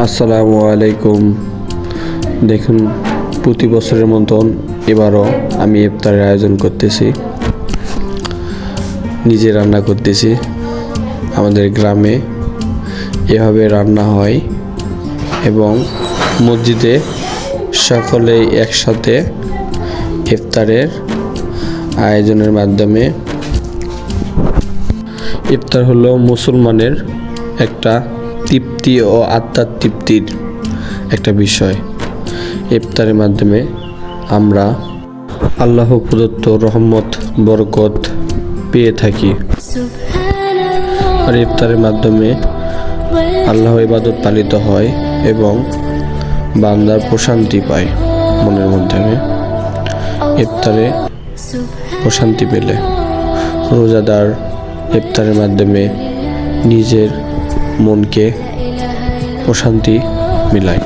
আসসালামু আলাইকুম। দেখুন, প্রতি বছরের মতন এবারও আমি ইফতারের আয়োজন করতেছি, নিজে রান্না করতেছি। আমাদের গ্রামে এভাবে রান্না হয় এবং মসজিদে সকলেই একসাথে ইফতারের আয়োজনের মাধ্যমে, ইফতার হলো মুসলমানের একটা তৃপ্তি ও আত্মার তৃপ্তির একটা বিষয়। ইফতারের মাধ্যমে আমরা আল্লাহ প্রদত্ত রহমত বরকত পেয়ে থাকি, আর ইফতারের মাধ্যমে আল্লাহ ইবাদত পালিত হয় এবং বান্দার প্রশান্তি পায় মনের মাধ্যমে। ইফতারে প্রশান্তি পেলে রোজাদার ইফতারের মাধ্যমে নিজের মনকে প্রশান্তি মিলায়।